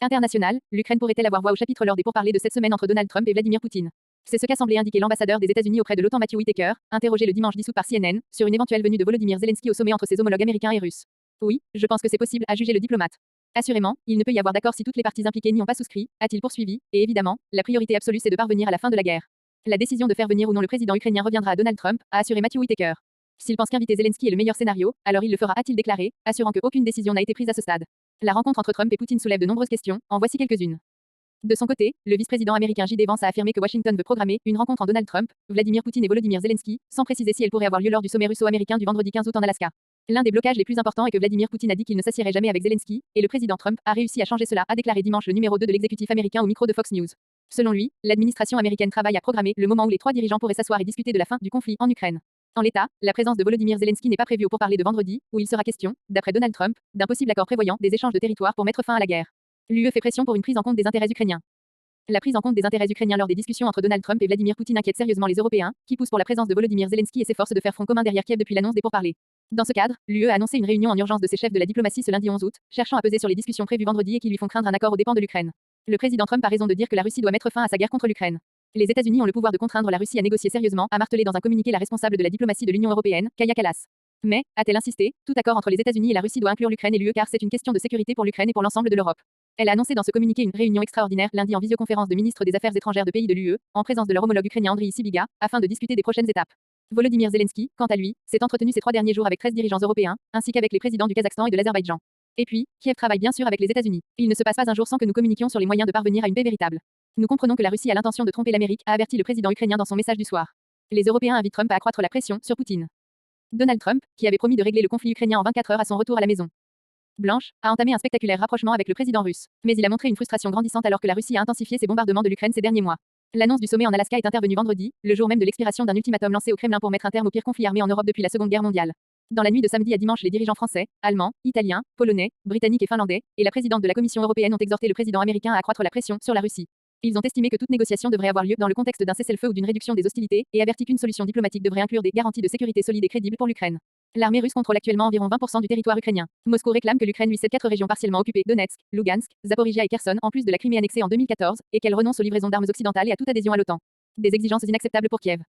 International, l'Ukraine pourrait-elle avoir voix au chapitre lors des pourparlers de cette semaine entre Donald Trump et Vladimir Poutine? C'est ce qu'a semblé indiquer l'ambassadeur des États-Unis auprès de l'OTAN Matthew Whitaker, interrogé le dimanche 10 août par CNN, sur une éventuelle venue de Volodymyr Zelensky au sommet entre ses homologues américains et russes. Oui, je pense que c'est possible, a jugé le diplomate. Assurément, il ne peut y avoir d'accord si toutes les parties impliquées n'y ont pas souscrit, a-t-il poursuivi, et évidemment, la priorité absolue c'est de parvenir à la fin de la guerre. La décision de faire venir ou non le président ukrainien reviendra à Donald Trump, a assuré Matthew Whitaker. S'il pense qu'inviter Zelensky est le meilleur scénario, alors il le fera, a-t-il déclaré, assurant qu'aucune décision n'a été prise à ce stade. La rencontre entre Trump et Poutine soulève de nombreuses questions, en voici quelques-unes. De son côté, le vice-président américain J.D. Vance a affirmé que Washington veut programmer une rencontre entre Donald Trump, Vladimir Poutine et Volodymyr Zelensky, sans préciser si elle pourrait avoir lieu lors du sommet russo-américain du vendredi 15 août en Alaska. L'un des blocages les plus importants est que Vladimir Poutine a dit qu'il ne s'assierait jamais avec Zelensky, et le président Trump a réussi à changer cela, a déclaré dimanche le numéro 2 de l'exécutif américain au micro de Fox News. Selon lui, l'administration américaine travaille à programmer le moment où les trois dirigeants pourraient s'asseoir et discuter de la fin du conflit en Ukraine. En l'état, la présence de Volodymyr Zelensky n'est pas prévue au pourparlers de vendredi, où il sera question, d'après Donald Trump, d'un possible accord prévoyant des échanges de territoires pour mettre fin à la guerre. L'UE fait pression pour une prise en compte des intérêts ukrainiens. La prise en compte des intérêts ukrainiens lors des discussions entre Donald Trump et Vladimir Poutine inquiète sérieusement les Européens, qui poussent pour la présence de Volodymyr Zelensky et s'efforcent de faire front commun derrière Kiev depuis l'annonce des pourparlers. Dans ce cadre, l'UE a annoncé une réunion en urgence de ses chefs de la diplomatie ce lundi 11 août, cherchant à peser sur les discussions prévues vendredi et qui lui font craindre un accord aux dépens de l'Ukraine. Le président Trump a raison de dire que la Russie doit mettre fin à sa guerre contre l'Ukraine. Les États-Unis ont le pouvoir de contraindre la Russie à négocier sérieusement, a martelé dans un communiqué la responsable de la diplomatie de l'Union européenne, Kaja Kallas. Mais, a-t-elle insisté, tout accord entre les États-Unis et la Russie doit inclure l'Ukraine et l'UE car c'est une question de sécurité pour l'Ukraine et pour l'ensemble de l'Europe. Elle a annoncé dans ce communiqué une réunion extraordinaire lundi en visioconférence de ministres des Affaires étrangères de pays de l'UE, en présence de leur homologue ukrainien Andriy Sybiga, afin de discuter des prochaines étapes. Volodymyr Zelensky, quant à lui, s'est entretenu ces 3 derniers jours avec 13 dirigeants européens, ainsi qu'avec les présidents du Kazakhstan et de l'Azerbaïdjan. Et puis, Kiev travaille bien sûr avec les États-Unis. Il ne se passe pas un jour sans que nous communiquions sur les moyens de parvenir à une paix véritable. Nous comprenons que la Russie a l'intention de tromper l'Amérique, a averti le président ukrainien dans son message du soir. Les Européens invitent Trump à accroître la pression sur Poutine. Donald Trump, qui avait promis de régler le conflit ukrainien en 24 heures à son retour à la Maison Blanche, a entamé un spectaculaire rapprochement avec le président russe. Mais il a montré une frustration grandissante alors que la Russie a intensifié ses bombardements de l'Ukraine ces derniers mois. L'annonce du sommet en Alaska est intervenue vendredi, le jour même de l'expiration d'un ultimatum lancé au Kremlin pour mettre un terme au pire conflit armé en Europe depuis la Seconde Guerre mondiale. Dans la nuit de samedi à dimanche, les dirigeants français, allemands, italiens, polonais, britanniques et finlandais, et la présidente de la Commission européenne ont exhorté le président américain à accroître la pression sur la Russie. Ils ont estimé que toute négociation devrait avoir lieu dans le contexte d'un cessez-le-feu ou d'une réduction des hostilités, et averti qu'une solution diplomatique devrait inclure des garanties de sécurité solides et crédibles pour l'Ukraine. L'armée russe contrôle actuellement environ 20% du territoire ukrainien. Moscou réclame que l'Ukraine lui cède 4 régions partiellement occupées, Donetsk, Lugansk, Zaporizhia et Kherson, en plus de la Crimée annexée en 2014, et qu'elle renonce aux livraisons d'armes occidentales et à toute adhésion à l'OTAN. Des exigences inacceptables pour Kiev.